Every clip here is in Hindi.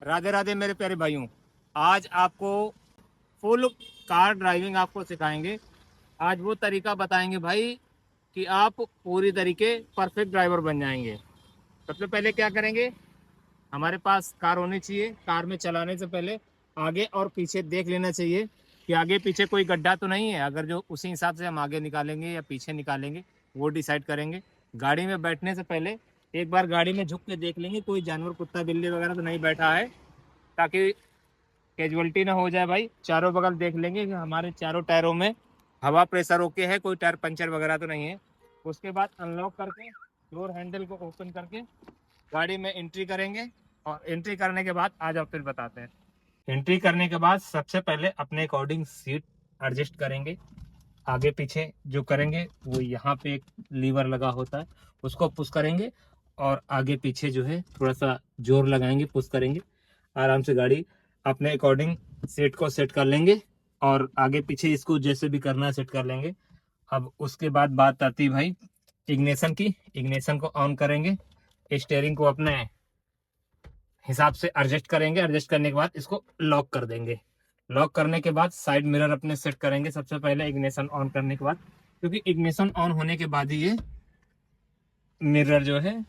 राधे राधे मेरे प्यारे भाइयों। आज आपको फुल कार ड्राइविंग आपको सिखाएंगे। आज वो तरीका बताएंगे भाई कि आप पूरी तरीके परफेक्ट ड्राइवर बन जाएंगे। सबसे पहले क्या करेंगे, हमारे पास कार होनी चाहिए। कार में चलाने से पहले आगे और पीछे देख लेना चाहिए कि आगे पीछे कोई गड्ढा तो नहीं है। अगर जो उसी हिसाब से हम आगे निकालेंगे या पीछे निकालेंगे वो डिसाइड करेंगे। गाड़ी में बैठने से पहले एक बार गाड़ी में झुक के देख लेंगे कोई जानवर, कुत्ता बिल्ली वगैरह तो नहीं बैठा है, ताकि कैजुअलिटी ना हो जाए भाई। चारों बगल देख लेंगे कि हमारे चारों टायरों में हवा प्रेशर ओके है, कोई टायर पंचर वगैरह तो नहीं है। उसके बाद अनलॉक करके डोर हैंडल को ओपन करके गाड़ी में एंट्री करेंगे। और एंट्री करने के बाद आज आप फिर बताते हैं। एंट्री करने के बाद सबसे पहले अपने अकॉर्डिंग सीट एडजस्ट करेंगे। आगे पीछे जो करेंगे वो यहाँ पे एक लीवर लगा होता है, उसको पुश करेंगे और आगे पीछे जो है थोड़ा सा जोर लगाएंगे, पुश करेंगे। आराम से गाड़ी अपने अकॉर्डिंग सीट को सेट कर लेंगे और आगे पीछे इसको जैसे भी करना है सेट कर लेंगे। अब उसके बाद बात आती है भाई इग्निशन की। इग्निशन को ऑन करेंगे, स्टीयरिंग को अपने हिसाब से एडजस्ट करेंगे। एडजस्ट करने के बाद इसको लॉक कर देंगे। लॉक करने के बाद साइड मिरर अपने सेट करेंगे सबसे पहले इग्निशन ऑन करने के बाद, क्योंकि इग्निशन ऑन होने के बाद ही ये मिरर जो है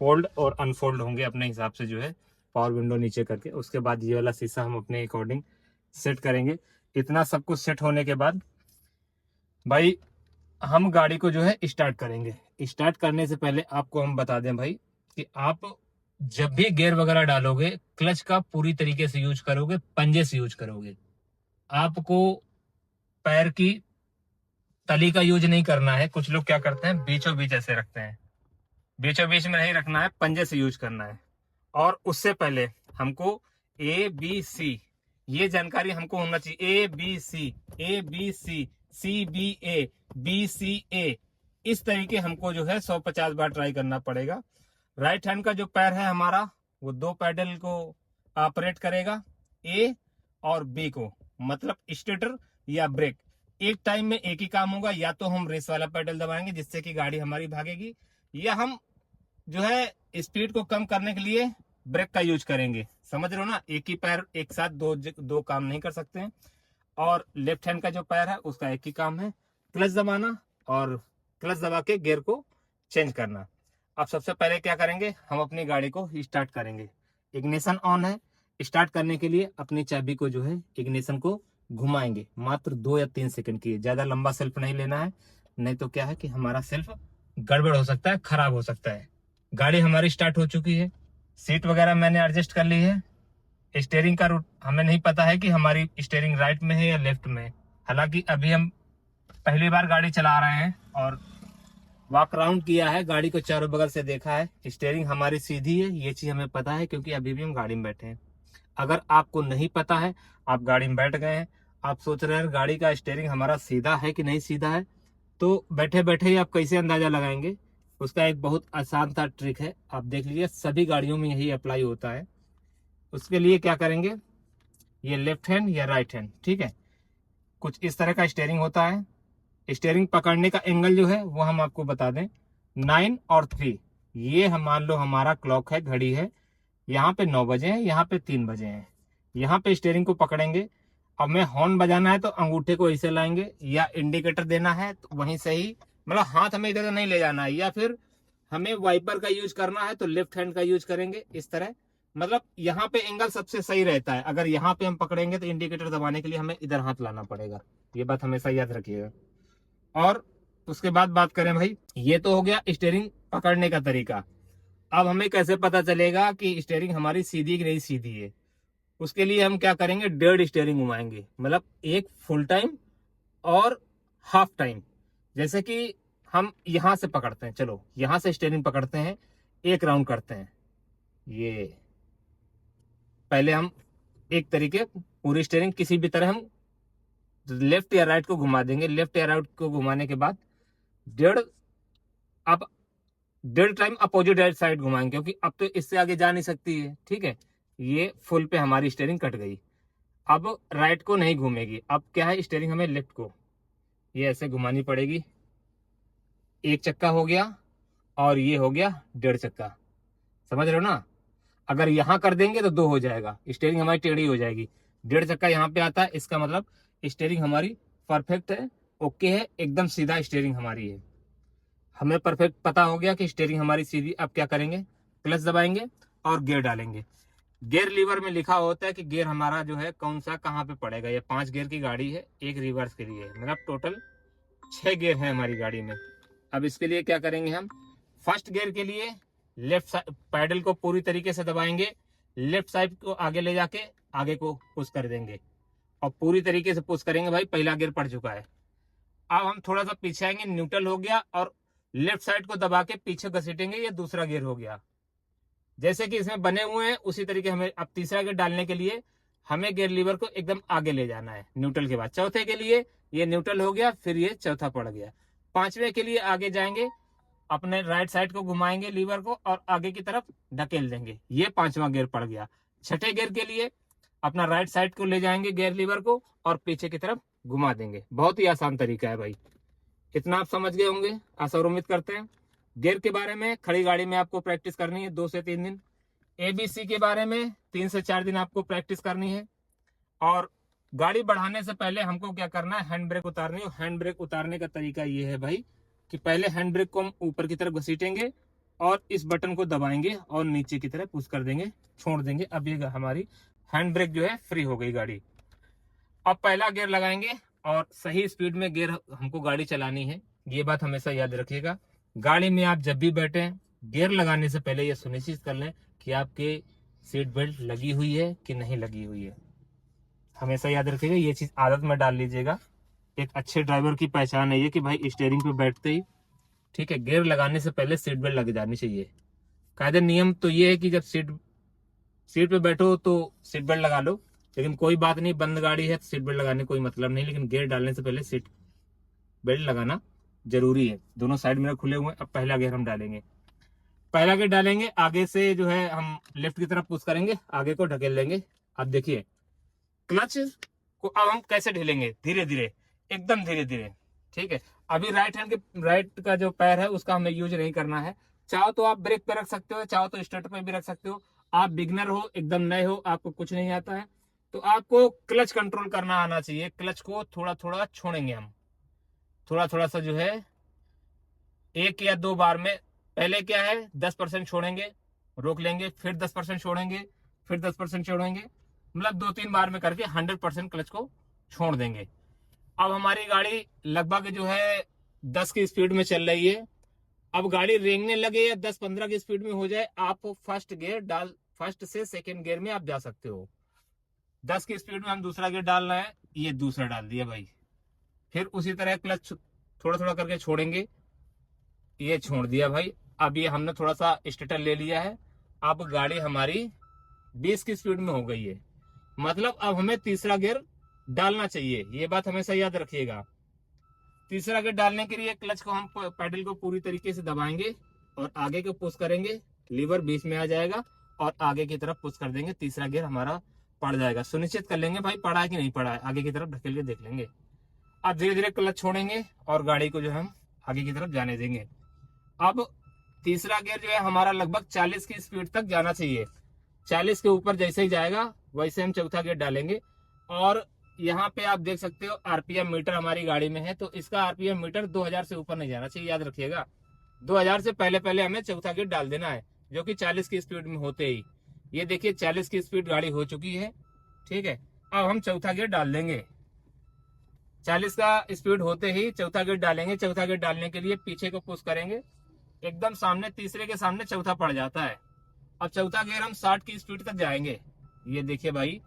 फोल्ड और अनफोल्ड होंगे अपने हिसाब से, जो है पावर विंडो नीचे करके। उसके बाद ये वाला शीशा हम अपने अकॉर्डिंग सेट करेंगे। इतना सब कुछ सेट होने के बाद भाई हम गाड़ी को जो है स्टार्ट करेंगे। स्टार्ट करने से पहले आपको हम बता दें भाई कि आप जब भी गियर वगैरह डालोगे क्लच का पूरी तरीके से यूज करोगे, पंजे से यूज करोगे। आपको पैर की तली का यूज नहीं करना है। कुछ लोग क्या करते हैं, बीचों बीच ऐसे रखते हैं। बीचों बीच में नहीं रखना है, पंजे से यूज करना है। और उससे पहले हमको ABC ये जानकारी हमको होना चाहिए। ABC CBA इस तरीके हमको जो है 150 बार ट्राई करना पड़ेगा। राइट हैंड का जो पैर है हमारा वो दो पैडल को ऑपरेट करेगा, ए और बी को, मतलब स्टेटर या ब्रेक। एक टाइम में एक ही काम होगा, या तो हम रेस वाला पैडल दबाएंगे जिससे कि गाड़ी हमारी भागेगी, या हम जो है स्पीड को कम करने के लिए ब्रेक का यूज करेंगे। समझ रहे हो ना, एक ही पैर एक साथ दो काम नहीं कर सकते हैं। और लेफ्ट हैंड का जो पैर है उसका एक ही काम है, क्लच दबाना और क्लच दबा के गियर को चेंज करना। अब सबसे पहले क्या करेंगे, हम अपनी गाड़ी को स्टार्ट करेंगे। इग्निशन ऑन है। स्टार्ट करने के लिए अपनी चाबी को जो है इग्निशन को घुमाएंगे, मात्र 2 या 3 सेकंड की। ज्यादा लंबा सेल्फ नहीं लेना है, नहीं तो क्या है कि हमारा सेल्फ गड़बड़ हो सकता है, खराब हो सकता है। गाड़ी हमारी स्टार्ट हो चुकी है। सीट वगैरह मैंने एडजस्ट कर ली है। स्टेयरिंग का रूट हमें नहीं पता है कि हमारी स्टेयरिंग राइट में है या लेफ्ट में। हालांकि अभी हम पहली बार गाड़ी चला रहे हैं और वॉक राउंड किया है, गाड़ी को चारों बगल से देखा है। स्टेयरिंग हमारी सीधी है, ये चीज हमें पता है क्योंकि अभी भी हम गाड़ी में बैठे हैं। अगर आपको नहीं पता है, आप गाड़ी में बैठ गए हैं, आप सोच रहे हैं गाड़ी का स्टेयरिंग हमारा सीधा है कि नहीं सीधा है, तो बैठे बैठे ही आप कैसे अंदाजा लगाएंगे। उसका एक बहुत आसान सा ट्रिक है, आप देख लीजिए, सभी गाड़ियों में यही अप्लाई होता है। उसके लिए क्या करेंगे, ये लेफ्ट हैंड या राइट हैंड, ठीक है, कुछ इस तरह का स्टेयरिंग होता है। स्टेयरिंग पकड़ने का एंगल जो है वो हम आपको बता दें, 9 और 3। ये हम मान लो हमारा क्लॉक है, घड़ी है, यहाँ पे 9 बजे हैं, यहाँ पे 3 बजे हैं। यहाँ पे स्टेयरिंग को पकड़ेंगे। अब मैं हॉर्न बजाना है तो अंगूठे को ऐसे लाएंगे, या इंडिकेटर देना है तो वहीं से ही, मतलब हाथ हमें इधर नहीं ले जाना है, या फिर हमें वाइपर का यूज करना है तो लेफ्ट हैंड का यूज करेंगे इस तरह। मतलब यहाँ पे एंगल सबसे सही रहता है। अगर यहाँ पे हम पकड़ेंगे तो इंडिकेटर दबाने के लिए हमें इधर हाथ लाना पड़ेगा। ये बात हमेशा याद रखिएगा। और उसके बाद बात करें भाई, ये तो हो गया स्टेयरिंग पकड़ने का तरीका। अब हमें कैसे पता चलेगा कि स्टेयरिंग हमारी सीधी कि नहीं सीधी है। उसके लिए हम क्या करेंगे, डेढ़ स्टेयरिंग घुमाएंगे, मतलब एक फुल टाइम और हाफ टाइम। जैसे कि हम यहां से पकड़ते हैं, चलो यहां से स्टेयरिंग पकड़ते हैं, एक राउंड करते हैं। ये पहले हम एक तरीके पूरी स्टेयरिंग किसी भी तरह हम लेफ्ट या राइट को घुमा देंगे। लेफ्ट या राइट को घुमाने के बाद डेढ़, अब डेढ़ टाइम अपोजिट साइड घुमाएंगे, क्योंकि अब तो इससे आगे जा नहीं सकती है, ठीक है। ये फुल पे हमारी स्टेयरिंग कट गई। अब राइट को नहीं घूमेगी, अब क्या है, स्टेयरिंग हमें लेफ्ट को ये ऐसे घुमानी पड़ेगी। एक चक्का हो गया और ये हो गया डेढ़ चक्का, समझ रहे हो ना। अगर यहाँ कर देंगे तो 2 हो जाएगा, स्टीयरिंग हमारी टेढ़ी हो जाएगी। 1.5 चक्का यहाँ पे आता है, इसका मतलब स्टीयरिंग हमारी परफेक्ट है, ओके है, एकदम सीधा स्टीयरिंग हमारी है। हमें परफेक्ट पता हो गया कि स्टीयरिंग हमारी सीधी। अब क्या करेंगे, क्लच दबाएंगे और गियर डालेंगे। गियर लीवर में लिखा होता है कि गियर हमारा जो है कौन सा कहाँ पे पड़ेगा। ये 5 गियर की गाड़ी है, एक रिवर्स के लिए, मतलब टोटल 6 गियर है हमारी गाड़ी में। अब इसके लिए क्या करेंगे, हम फर्स्ट गियर के लिए लेफ्ट साइड पैडल को पूरी तरीके से दबाएंगे, लेफ्ट साइड को आगे ले जाके आगे को पुश कर देंगे और पूरी तरीके से पुश करेंगे। भाई पहला गियर पड़ चुका है। अब हम थोड़ा सा पीछे आएंगे, न्यूट्रल हो गया, और लेफ्ट साइड को दबा के पीछे घसीटेंगे, ये दूसरा गियर हो गया। जैसे कि इसमें बने हुए हैं उसी तरीके हमें अब तीसरा गियर डालने के लिए हमें गियर लीवर को एकदम आगे ले जाना है न्यूट्रल के बाद। चौथे के लिए ये न्यूट्रल हो गया, फिर ये चौथा पड़ गया। पांचवे के लिए आगे जाएंगे, अपने राइट साइड को घुमाएंगे लीवर को और आगे की तरफ ढकेल देंगे, ये 5वां गियर पड़ गया। छठे गियर के लिए अपना राइट साइड को ले जाएंगे गियर लीवर को और पीछे की तरफ घुमा देंगे। बहुत ही आसान तरीका है भाई, इतना आप समझ गए होंगे, आशा और उम्मीद करते हैं। गियर के बारे में खड़ी गाड़ी में आपको प्रैक्टिस करनी है 2 से 3 दिन। एबीसी के बारे में 3 से 4 दिन आपको प्रैक्टिस करनी है। और गाड़ी बढ़ाने से पहले हमको क्या करना है, हैंड ब्रेक उतारनी है। हैंड ब्रेक उतारने का तरीका ये है भाई कि पहले हैंड ब्रेक को हम ऊपर की तरफ घसीटेंगे और इस बटन को दबाएंगे और नीचे की तरफ पुश कर देंगे, छोड़ देंगे। अब ये हमारी हैंड ब्रेक जो है फ्री हो गई गाड़ी। अब पहला गियर लगाएंगे और सही स्पीड में गियर हमको गाड़ी चलानी है, ये बात हमेशा याद रखिएगा। गाड़ी में आप जब भी बैठे गियर लगाने से पहले ये सुनिश्चित कर लें कि आपके सीट बेल्ट लगी हुई है कि नहीं लगी हुई है। हमेशा याद रखिएगा, ये चीज आदत में डाल लीजिएगा। एक अच्छे ड्राइवर की पहचान है ये कि भाई स्टीयरिंग पे बैठते ही, ठीक है, गियर लगाने से पहले सीट बेल्ट लग जानी चाहिए। कायदे नियम तो ये है कि जब सीट पे बैठो तो सीट बेल्ट लगा लो, लेकिन कोई बात नहीं, बंद गाड़ी है तो सीट बेल्ट लगाने कोई मतलब नहीं, लेकिन गियर डालने से पहले सीट बेल्ट लगाना जरूरी है। दोनों साइड मिरर खुले हुए हैं। अब पहला गियर हम डालेंगे, पहला गियर डालेंगे, आगे से जो है हम लेफ्ट की तरफ पुश करेंगे, आगे को ढकेल लेंगे। अब देखिए क्लच को अब हम कैसे ढीलेंगे, धीरे धीरे, एकदम धीरे धीरे, ठीक है। अभी राइट का जो पैर है उसका हमें यूज नहीं करना है। चाहो तो आप ब्रेक पे रख सकते हो, चाहो तो स्टार्ट पे भी रख सकते हो। आप बिगनर हो, एकदम नए हो, आपको कुछ नहीं आता है, तो आपको क्लच कंट्रोल करना आना चाहिए। क्लच को थोड़ा थोड़ा छोड़ेंगे हम, थोड़ा थोड़ा सा जो है 1 या 2 बार में। पहले क्या है 10% छोड़ेंगे, रोक लेंगे, फिर 10% छोड़ेंगे, फिर 10% छोड़ेंगे, मतलब 2-3 बार में करके 100% क्लच को छोड़ देंगे। अब हमारी गाड़ी लगभग जो है 10 की स्पीड में चल रही है। अब गाड़ी रेंगने लगे या 10-15 की स्पीड में हो जाए, आप फर्स्ट से सेकंड गियर में आप जा सकते हो। 10 की स्पीड में हम दूसरा गियर डाल रहे हैं, ये दूसरा डाल दिया भाई। फिर उसी तरह क्लच थोड़ा थोड़ा करके छोड़ेंगे, ये छोड़ दिया भाई। अब ये हमने थोड़ा सा स्टेटर ले लिया है। अब गाड़ी हमारी 20 की स्पीड में हो गई है, मतलब अब हमें तीसरा गियर डालना चाहिए, ये बात हमेशा याद रखिएगा। तीसरा गियर डालने के लिए क्लच को हम पैडल को पूरी तरीके से दबाएंगे और आगे को पुश करेंगे, लीवर बीच में आ जाएगा और आगे की तरफ पुश कर देंगे, तीसरा गियर हमारा पड़ जाएगा। सुनिश्चित कर लेंगे भाई पड़ा है कि नहीं पड़ा है, आगे की तरफ ढकेल के देख लेंगे। अब धीरे धीरे क्लच छोड़ेंगे और गाड़ी को जो है हम आगे की तरफ जाने देंगे। अब तीसरा गियर जो है हमारा लगभग 40 की स्पीड तक जाना चाहिए। 40 के ऊपर जैसे ही जाएगा वैसे हम चौथा गियर डालेंगे। और यहाँ पे आप देख सकते हो आरपीएम मीटर हमारी गाड़ी में है, तो इसका आरपीएम मीटर 2000 से ऊपर नहीं जाना चाहिए, याद रखिएगा। 2000 से पहले पहले हमें चौथा गियर डाल देना है, जो कि 40 की स्पीड में होते ही। ये देखिए 40 की स्पीड गाड़ी हो चुकी है, ठीक है। अब हम चौथा गियर डाल देंगे, 40 का स्पीड होते ही चौथा गियर डालेंगे। चौथा गियर डालने के लिए पीछे को पुश करेंगे, एकदम सामने, तीसरे के सामने चौथा पड़ जाता है। अब चौथा गियर हम 60 की स्पीड तक जाएंगे। ये देखिए भाई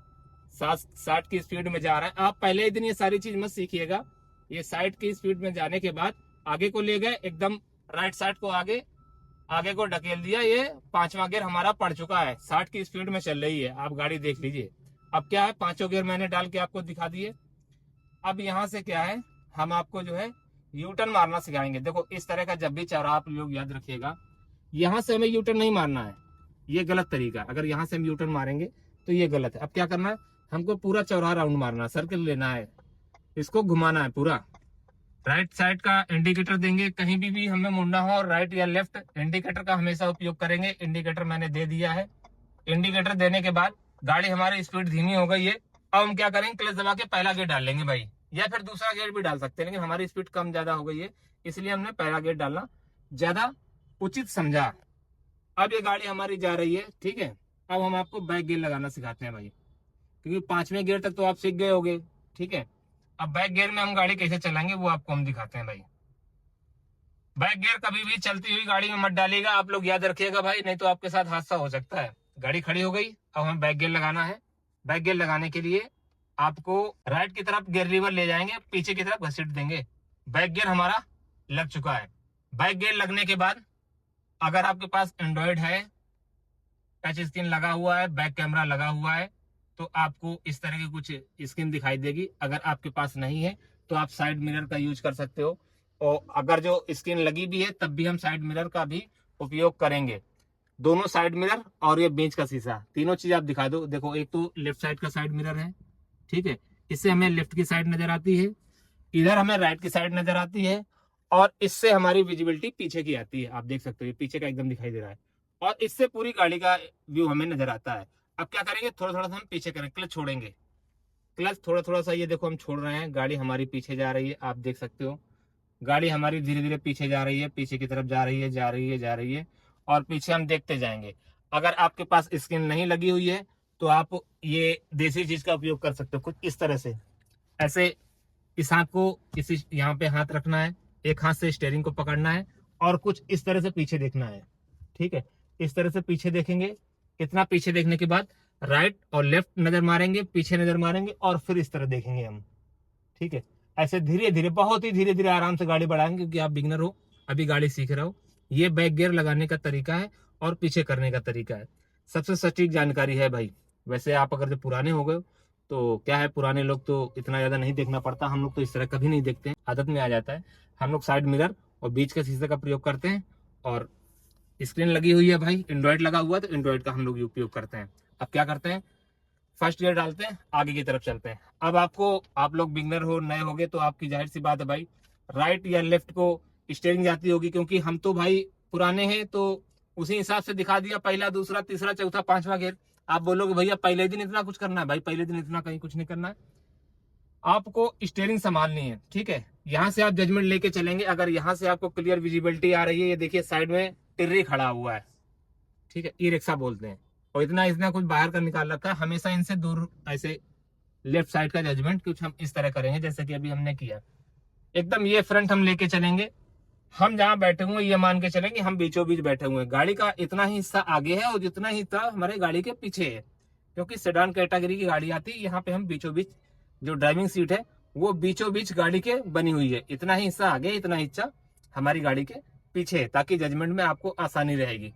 60 की स्पीड में जा रहा है। आप पहले ही दिन ये सारी चीज मत सीखिएगा। ये 60 की स्पीड में जाने के बाद आगे को ले गए, एकदम राइट साइड को आगे को ढकेल दिया, ये 5वां गियर हमारा पड़ चुका है। 60 की स्पीड में चल रही है, आप गाड़ी देख लीजिए। अब क्या है, 5 गियर मैंने डाल के आपको दिखा दिए। अब यहाँ से क्या है, हम आपको जो है यूटर्न मारना सिखाएंगे। देखो इस तरह का जब भी चौराहा आप लोग याद रखिएगा, यहाँ से हमें यूटर्न नहीं मारना है, ये गलत तरीका। अगर यहाँ से हम यूटर्न मारेंगे तो ये गलत है। अब क्या करना है, हमको पूरा चौराहा राउंड मारना, सर्कल लेना है, इसको घुमाना है पूरा। राइट साइड का इंडिकेटर देंगे, कहीं भी हमें मुड़ना हो, राइट या लेफ्ट इंडिकेटर का हमेशा उपयोग करेंगे। इंडिकेटर मैंने दे दिया है, इंडिकेटर देने के बाद गाड़ी हमारी स्पीड धीमी हो गई है। अब हम क्या करेंगे, क्लच दबा के पहला गियर डाल लेंगे भाई, या फिर दूसरा गियर भी डाल सकते हैं, लेकिन हमारी स्पीड कम ज्यादा हो गई है इसलिए हमने पहला गियर डालना ज्यादा उचित समझा। अब ये गाड़ी हमारी जा रही है, ठीक है। अब हम आपको बैक गियर लगाना सिखाते हैं भाई, क्योंकि 5वें गियर तक तो आप सीख गए होगे, ठीक है। अब बैक गियर में हम गाड़ी कैसे चलाएंगे वो आपको हम दिखाते हैं भाई। बैक गियर कभी भी चलती हुई गाड़ी में मत डालिएगा, आप लोग याद रखिएगा भाई, नहीं तो आपके साथ हादसा हो सकता है। गाड़ी खड़ी हो गई, अब हमें बैक गियर लगाना है। बैक गियर लगाने के लिए आपको राइट की तरफ गियर लीवर ले जाएंगे, पीछे की तरफ घसीट देंगे। बैक गियर हमारा लग चुका है। बैक गियर लगने के बाद अगर आपके पास एंड्रॉयड है, टच स्क्रीन लगा हुआ है, बैक कैमरा लगा हुआ है, तो आपको इस तरह की कुछ स्क्रीन दिखाई देगी। अगर आपके पास नहीं है तो आप साइड मिरर का यूज कर सकते हो, और अगर जो स्क्रीन लगी भी है तब भी हम साइड मिरर का भी उपयोग करेंगे। दोनों साइड मिरर और ये बेंच का शीशा, तीनों चीज आप दिखा दो। देखो, एक तो लेफ्ट साइड का साइड मिरर है, ठीक है, इससे हमें लेफ्ट की साइड नजर आती है, इधर हमें राइट की साइड नजर आती है, और इससे हमारी विजिबिलिटी पीछे की आती है। आप देख सकते हो पीछे का एकदम दिखाई दे रहा है, और इससे पूरी गाड़ी का व्यू हमें नजर आता है। अब क्या करेंगे, थोड़ा थोड़ा सा हम पीछे करें, क्लच छोड़ेंगे, क्लच थोड़ा थोड़ा सा, ये देखो हम छोड़ रहे हैं, गाड़ी हमारी पीछे जा रही है, आप देख सकते हो गाड़ी हमारी धीरे धीरे पीछे जा रही है, पीछे की तरफ जा रही है, जा रही है, जा रही है, और पीछे हम देखते जाएंगे। अगर आपके पास स्क्रीन नहीं लगी हुई है तो आप ये देसी चीज का उपयोग कर सकते हो, कुछ इस तरह से। ऐसे इस हाथ को इसी यहाँ पे हाथ रखना है, एक हाथ से स्टीयरिंग को पकड़ना है, और कुछ इस तरह से पीछे देखना है, ठीक है। इस तरह से पीछे देखेंगे, इतना पीछे देखने के बाद राइट और लेफ्ट नजर मारेंगे, पीछे नजर मारेंगे, और फिर इस तरह देखेंगे हम, ठीक है। ऐसे धीरे धीरे, बहुत ही धीरे धीरे आराम से गाड़ी बढ़ाएंगे, क्योंकि आप बिगनर हो, अभी गाड़ी सीख रहे हो। ये बैक गियर लगाने का तरीका है और पीछे करने का तरीका है, सबसे सटीक जानकारी है भाई। वैसे आप अगर जो पुराने हो गए तो क्या है, पुराने लोग तो इतना ज्यादा नहीं देखना पड़ता, हम लोग तो इस तरह कभी नहीं देखते हैं, आदत में आ जाता है। हम लोग साइड मिरर और बीच के शीशे का प्रयोग करते हैं, और स्क्रीन लगी हुई है भाई, एंड्रॉइड लगा हुआ है तो एंड्रॉइड का हम लोग उपयोग करते हैं। अब क्या करते हैं, फर्स्ट गियर डालते हैं, आगे की तरफ चलते हैं। अब आपको, आप लोग बिगनर हो, नए होगे, तो आपकी जाहिर सी बात है भाई, राइट या लेफ्ट को स्टीयरिंग जाती होगी, क्योंकि हम तो भाई पुराने हैं, तो उसी हिसाब से दिखा दिया, पहला, दूसरा, तीसरा, चौथा, 5वां गियर। आप बोलोगे भैया पहले दिन इतना कुछ करना है, भाई पहले दिन इतना कहीं कुछ नहीं करना है, आपको स्टीयरिंग संभालनी है, ठीक है। यहाँ से आप जजमेंट लेके चलेंगे। अगर यहाँ से आपको क्लियर विजिबिलिटी आ रही है, ये देखिए साइड में टिर्री खड़ा हुआ है, ठीक है, ई रिक्शा बोलते हैं, और इतना इतना कुछ बाहर का निकाल रखा है, हमेशा इनसे दूर ऐसे लेफ्ट साइड का जजमेंट कुछ हम इस तरह करेंगे जैसे कि अभी हमने किया। एकदम ये फ्रंट हम लेके चलेंगे, हम जहां बैठे हुए ये मान के चलेंगे हम बीचों बीच बैठे हुए हैं, गाड़ी का इतना ही हिस्सा आगे है और जितना ही हिस्सा हमारे गाड़ी के पीछे है, क्योंकि सेडान कैटेगरी की गाड़ी आती है, यहाँ पे हम बीचों बीच, जो ड्राइविंग सीट है वो बीचों बीच गाड़ी के बनी हुई है, इतना ही हिस्सा आगे, इतना हिस्सा हमारी गाड़ी के पीछे है, ताकि जजमेंट में आपको आसानी रहेगी।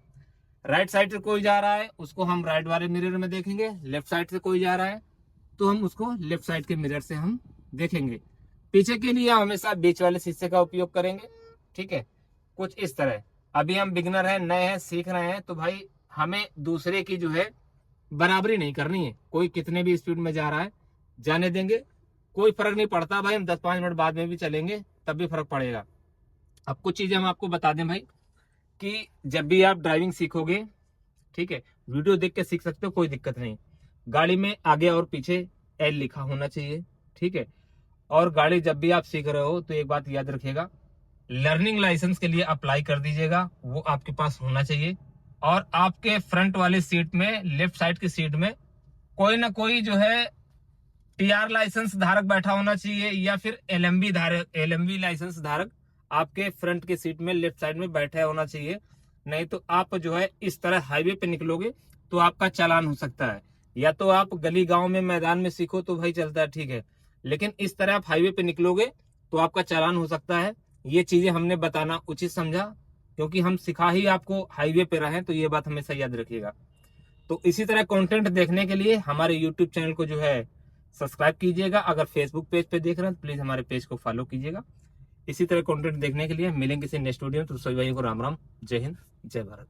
राइट साइड से कोई जा रहा है उसको हम राइट वाले मिरर में देखेंगे, लेफ्ट साइड से कोई जा रहा है तो हम उसको लेफ्ट साइड के मिरर से हम देखेंगे। पीछे के लिए हमेशा बीच वाले शीशे का उपयोग करेंगे, ठीक है। कुछ इस तरह, अभी हम बिगनर हैं, नए हैं, सीख रहे हैं, तो भाई हमें दूसरे की जो है बराबरी नहीं करनी है। कोई कितने भी स्पीड में जा रहा है जाने देंगे, कोई फर्क नहीं पड़ता भाई, हम 10-5 मिनट बाद में भी चलेंगे तब भी फर्क पड़ेगा। अब कुछ चीजें हम आपको बता दें भाई, कि जब भी आप ड्राइविंग सीखोगे, ठीक है, वीडियो देख के सीख सकते हो, कोई दिक्कत नहीं। गाड़ी में आगे और पीछे एल लिखा होना चाहिए, ठीक है। और गाड़ी जब भी आप सीख रहे हो तो एक बात याद रखिएगा, लर्निंग लाइसेंस के लिए अप्लाई कर दीजिएगा, वो आपके पास होना चाहिए। और आपके फ्रंट वाले सीट में, लेफ्ट साइड की सीट में कोई ना कोई जो है टीआर लाइसेंस धारक बैठा होना चाहिए, या फिर एलएमबी धारक, एलएमबी लाइसेंस धारक आपके फ्रंट की सीट में लेफ्ट साइड में बैठा होना चाहिए। नहीं तो आप जो है इस तरह हाईवे पे निकलोगे तो आपका चालान हो सकता है। या तो आप गली गांव में, मैदान में सीखो तो भाई चलता है, ठीक है, लेकिन इस तरह आप हाईवे पे निकलोगे तो आपका चालान हो सकता है। ये चीजें हमने बताना उचित समझा, क्योंकि हम सिखा ही आपको हाईवे पे रहे, तो ये बात हमेशा याद रखिएगा। तो इसी तरह कंटेंट देखने के लिए हमारे यूट्यूब चैनल को जो है सब्सक्राइब कीजिएगा। अगर फेसबुक पेज पे देख रहे हैं तो प्लीज हमारे पेज को फॉलो कीजिएगा। इसी तरह कंटेंट देखने के लिए मिलेंगे किसी नेक्स्ट वीडियो में। तो सभी भाइयों को राम राम, जय हिंद, जय भारत।